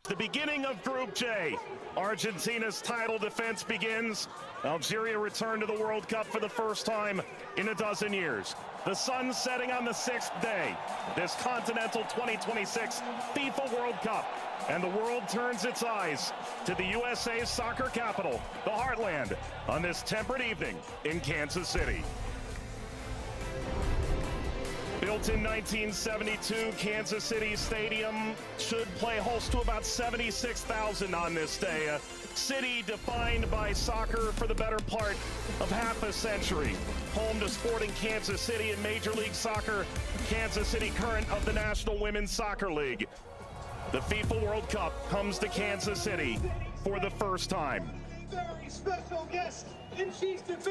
The beginning of Group J. Argentina's title defense begins. Algeria returned to the World Cup for the first time in a dozen years. The sun's setting on the 6th day. This Continental 2026 FIFA World Cup. And the world turns its eyes to the USA's soccer capital, the Heartland, on this temperate evening in Kansas City. Built in 1972, Kansas City Stadium should play host to about 76,000 on this day. A city defined by soccer for the better part of half a century. Home to Sporting Kansas City in Major League Soccer, Kansas City current of the National Women's Soccer League. The FIFA World Cup comes to Kansas City for the first time. Very special guest.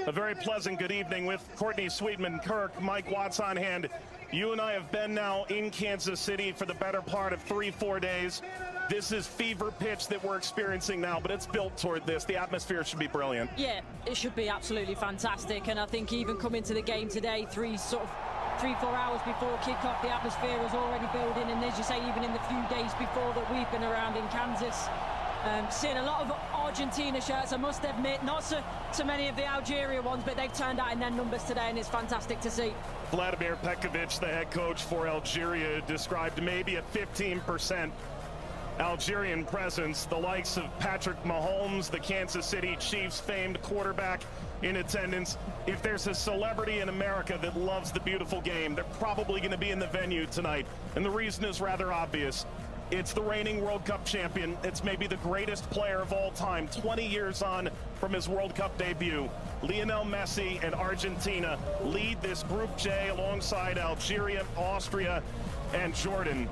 A very pleasant good evening with Courtney Sweetman-Kirk, Mike Watts on hand. You and I have been now in Kansas City for the better part of 3-4 days. This is fever pitch that we're experiencing now, but it's built toward this. The atmosphere should be brilliant. Yeah, it should be absolutely fantastic. And I think even coming to the game today, 3-4 hours before kickoff, the atmosphere was already building. And as you say, even in the few days before that we've been around in Kansas, seeing a lot of Argentina shirts, I must admit, not so many of the Algeria ones, but they've turned out in their numbers today, and it's fantastic to see. Vladimir Petkovic, the head coach for Algeria, described maybe a 15% Algerian presence. The likes of Patrick Mahomes, the Kansas City Chiefs famed quarterback, in attendance. If there's a celebrity in America that loves the beautiful game, they're probably going to be in the venue tonight. And the reason is rather obvious. It's the reigning World Cup champion. It's maybe the greatest player of all time, 20 years on from his World Cup debut. Lionel Messi and Argentina lead this Group J alongside Algeria, Austria, and Jordan.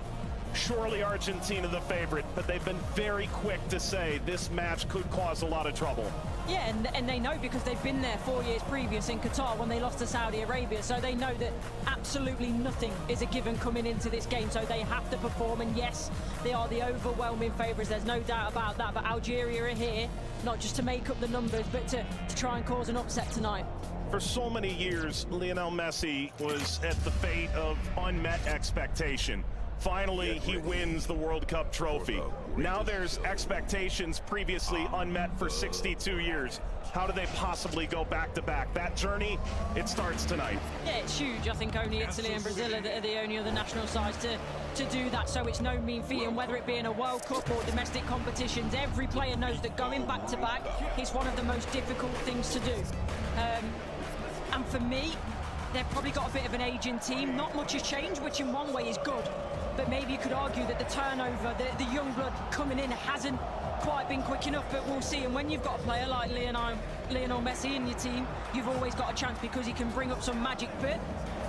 Surely Argentina the favorite, but they've been very quick to say this match could cause a lot of trouble. Yeah, and they know because they've been there 4 years previous in Qatar when they lost to Saudi Arabia, so they know that absolutely nothing is a given coming into this game, so they have to perform. And yes, they are the overwhelming favourites, there's no doubt about that, but Algeria are here not just to make up the numbers, but to try and cause an upset tonight. For so many years, Lionel Messi was at the fate of unmet expectation. Finally, he wins the World Cup trophy. Now there's expectations previously unmet for 62 years. How do they possibly go back-to-back? That journey, it starts tonight. Yeah, it's huge. I think only Italy and Brazil are the only other national sides to do that, so it's no mean feat. And whether it be in a World Cup or domestic competitions, every player knows that going back-to-back is one of the most difficult things to do. And for me, they've probably got a bit of an aging team. Not much has changed, which in one way is good. But maybe you could argue that the turnover, the young blood coming in hasn't quite been quick enough, but we'll see. And when you've got a player like Lionel Messi in your team, you've always got a chance because he can bring up some magic. But,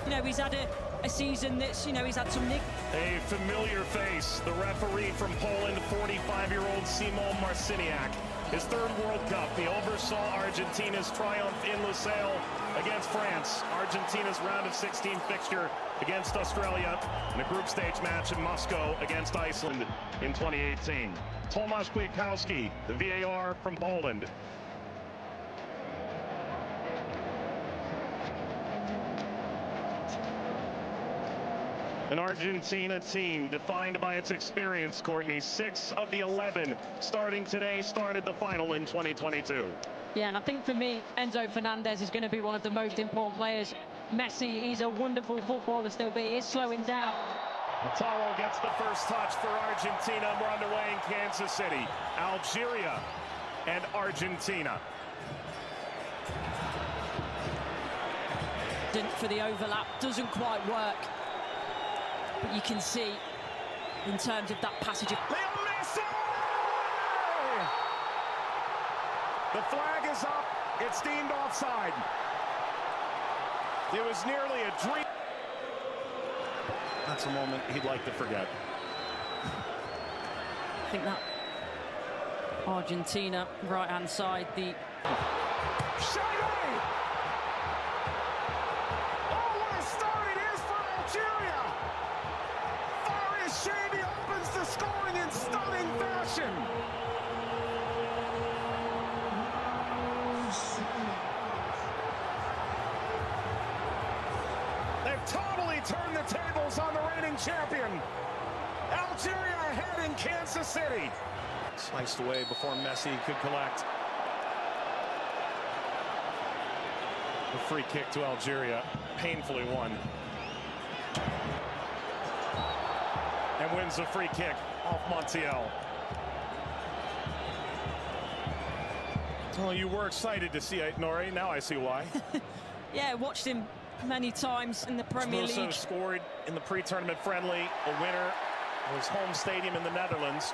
you know, he's had a season that's, you know, he's had some nick. A familiar face, the referee from Poland, 45-year-old Simon Marciniak. His third World Cup, he oversaw Argentina's triumph in Lusail against France. Argentina's round of 16 fixture against Australia, and a group stage match in Moscow against Iceland in 2018. Tomasz Kwiatkowski, the VAR from Poland. An Argentina team defined by its experience, Courtney. 6 of the 11 starting today started the final in 2022. Yeah, and I think for me, Enzo Fernandez is going to be one of the most important players. Messi, he's a wonderful footballer still, but he is slowing down. Matalo gets the first touch for Argentina. We're underway in Kansas City. Algeria and Argentina. For the overlap, doesn't quite work. But you can see, in terms of that passage of... Lionel Messi! The flag is up. It's deemed offside. It was nearly a dream. That's a moment he'd like to forget. I think that Argentina, right-hand side, the... Shady opens the scoring in stunning fashion. They've totally turned the tables on the reigning champion. Algeria ahead in Kansas City. Sliced away before Messi could collect. A free kick to Algeria, painfully won. And wins the free kick off Montiel. Well, you were excited to see it, Nori. Now I see why. Yeah, watched him many times in the Premier Also League. scored in the pre-tournament friendly, a winner of his home stadium in the Netherlands.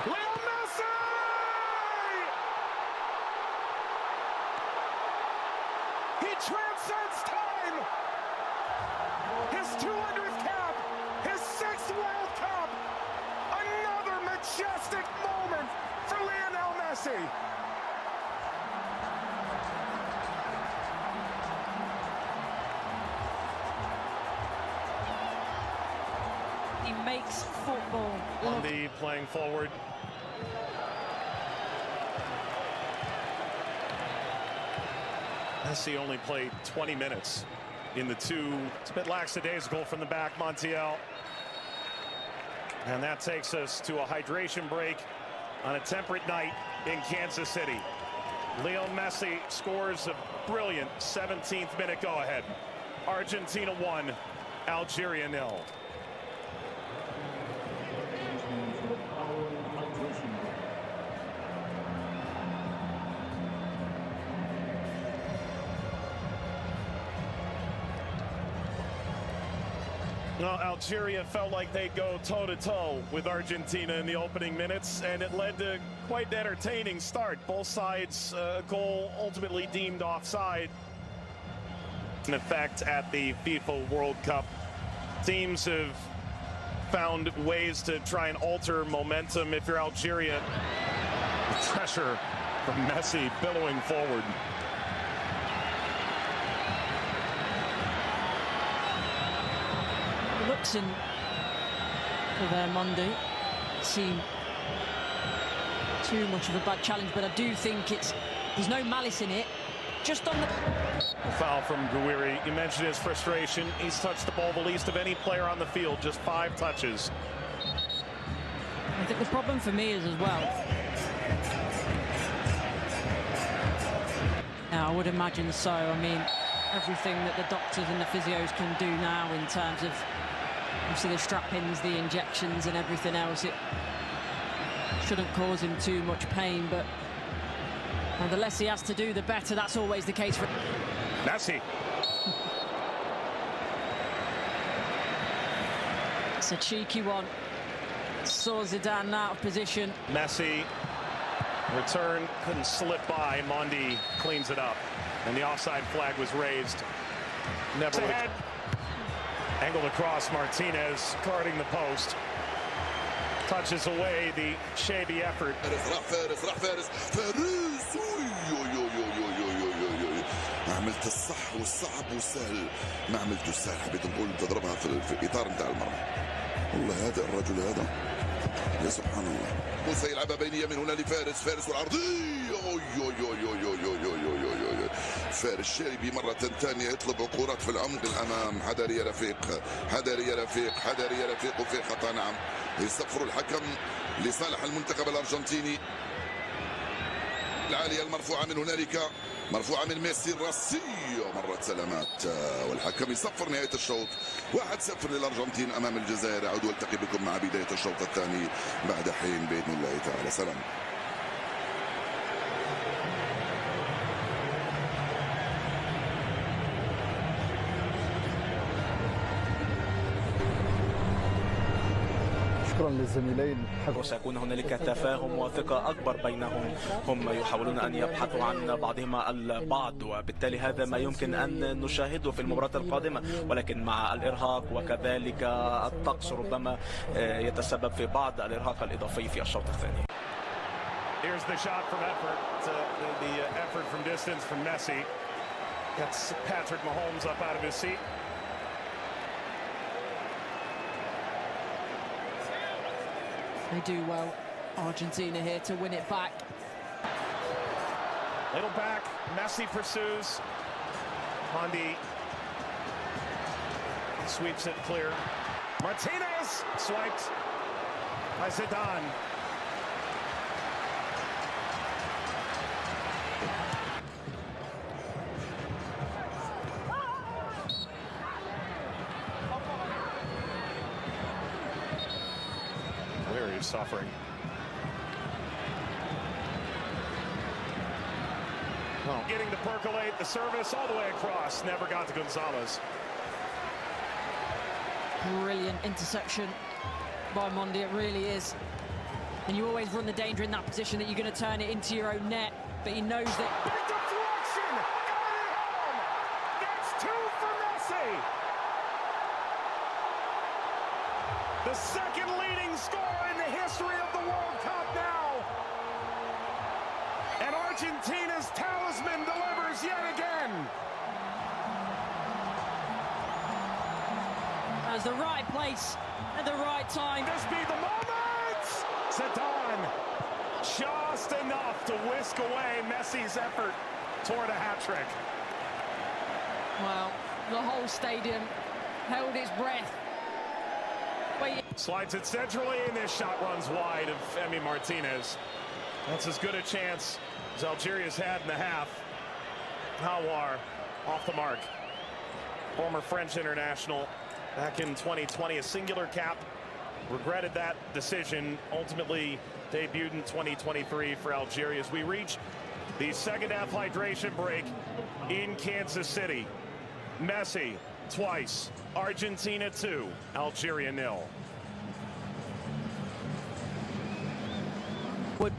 Lionel Messi! He transcends time! His 200th cap, his 6th World Cup, another majestic moment for Lionel Messi. He makes football On the playing forward. Messi only played 20 minutes in the two. It's a bit lackadaisical from the back, Montiel. And that takes us to a hydration break on a temperate night in Kansas City. Lionel Messi scores a brilliant 17th minute go-ahead. Argentina 1, Algeria 0. Well, Algeria felt like they'd go toe-to-toe with Argentina in the opening minutes, and it led to quite an entertaining start. Both sides, a goal ultimately deemed offside. In effect, at the FIFA World Cup, teams have found ways to try and alter momentum. If you're Algeria, the pressure from Messi billowing forward. looks in for their Monday. Seem too much of a bad challenge, but I do think there's no malice in it. Just on the foul from Gouiri. You mentioned his frustration. He's touched the ball the least of any player on the field, just 5 touches. I think the problem for me is as well. Now, I would imagine so. I mean, everything that the doctors and the physios can do now in terms of obviously the strap-ins, the injections and everything else, it shouldn't cause him too much pain, but the less he has to do, the better. That's always the case for Messi. It's a cheeky one. Saw Zidane out of position. Messi, return, couldn't slip by. Mondi cleans it up, and the offside flag was raised. Never would. Angled across, Martinez guarding the post. Touches away the shabby effort. ما عملت الصح والصعب والسهل، ما عملت السهل، حبيت نقول تضربها في اطار نتاع المرمى. والله هذا الرجل هذا يا سبحان الله. موسى يلعبها بينيه من هنا لفارس، فارس والعرضيه. فارس شاربي مرة ثانية يطلب كرات في العمق الأمام. حذر يا رفيق، حذر يا رفيق، حذر يا رفيق، وفي خطأ. نعم، يصفر الحكم لصالح المنتخب الأرجنتيني. العالية المرفوعة من هنالك، مرفوعة من ميسي الراسية، مرت سلامات، والحكم يصفر نهاية الشوط. 1-0 للأرجنتين أمام الجزائر. أعود والتقي بكم مع بداية الشوط الثاني بعد حين بإذن الله تعالى. سلام. للزميلين. وسيكون هنالك تفاهم وثقة أكبر بينهم. هم يحاولون أن يبحثوا عن بعضهما البعض، وبالتالي هذا ما يمكن أن نشاهده في المباراة القادمة، ولكن مع الإرهاق وكذلك الطقس ربما يتسبب في بعض الإرهاق الإضافي في الشوط الثاني. Here's the shot from effort. The effort from distance from Messi. Gets Patrick Mahomes up out of his seat. They do well, Argentina here, to win it back. Little back, Messi pursues. Mondi Sweeps it clear. Martinez swiped by Zidane. Where he's suffering. Oh. Getting to percolate the service all the way across. Never got to Gonzalez. Brilliant interception by Mondi, it really is. And you always run the danger in that position that you're going to turn it into your own net, but he knows that. Big deflection! Got it home! That's 2 for Messi! The second leading scorer in the history of the World Cup now! And Argentina's talisman delivers yet again! As the right place at the right time. This be the moment! Zidane just enough to whisk away Messi's effort toward a hat-trick. Well, the whole stadium held its breath. Wait. Slides it centrally, and this shot runs wide of Emi Martinez. That's as good a chance as Algeria's had in the half. Hawar off the mark. Former French international. Back in 2020, a singular cap. Regretted that decision. Ultimately debuted in 2023 for Algeria as we reach the second half hydration break in Kansas City. Messi twice. Argentina 2. Algeria 0. But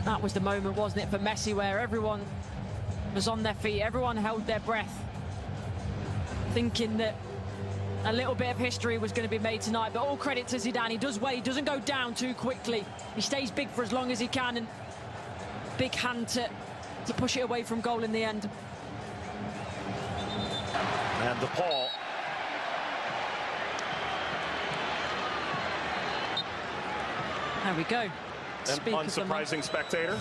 that was the moment, wasn't it, for Messi, where everyone was on their feet. Everyone held their breath, thinking that a little bit of history was going to be made tonight. But all credit to Zidane. He does well. He doesn't go down too quickly. He stays big for as long as he can, and big hand to push it away from goal in the end. And DePaul. There we go. An unsurprising spectator.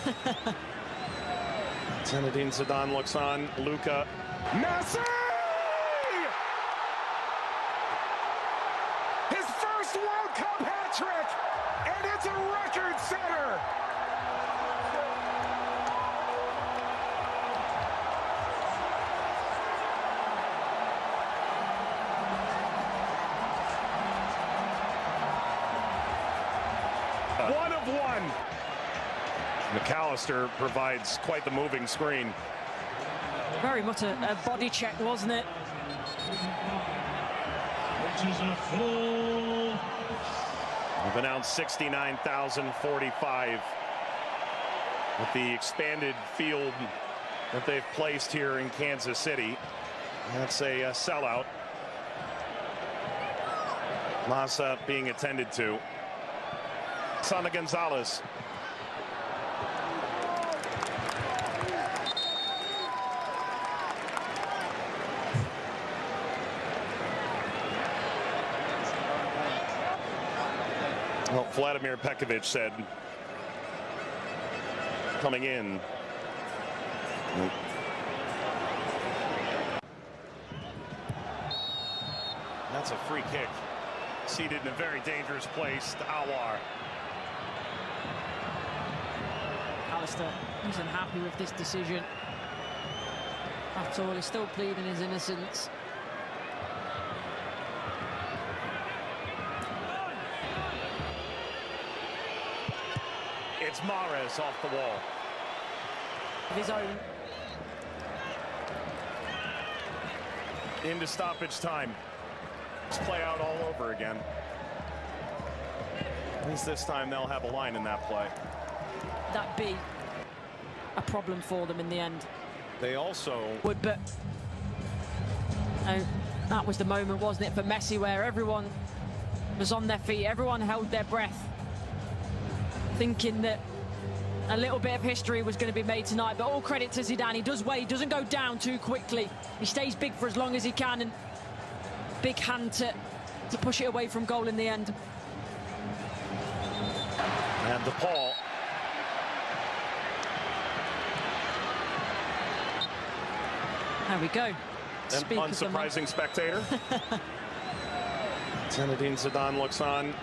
Zinedine Zidane looks on. Luka. Messi! His first World Cup hat trick, and it's a record setter. One of one. McAllister provides quite the moving screen. Very much a body check, wasn't it? We've announced 69,045 with the expanded field that they've placed here in Kansas City. That's a sellout. Massa being attended to. Sana Gonzalez. Well, Vladimir Pekovic said coming in. That's a free kick. Seated in a very dangerous place to Hawar. Alistair isn't happy with this decision. After all, he's still pleading his innocence. It's Mahrez off the wall. Of his own. Into stoppage time. Let's play out all over again. At least this time they'll have a line in that play. That be a problem for them in the end. They also But that was the moment, wasn't it, for Messi, where everyone was on their feet. Everyone held their breath, thinking that a little bit of history was going to be made tonight. But all credit to Zidane. He does well. He doesn't go down too quickly. He stays big for as long as he can, and big hand to push it away from goal in the end. and DePaul. There we go. An unsurprising spectator. Zinedine Zidane looks on.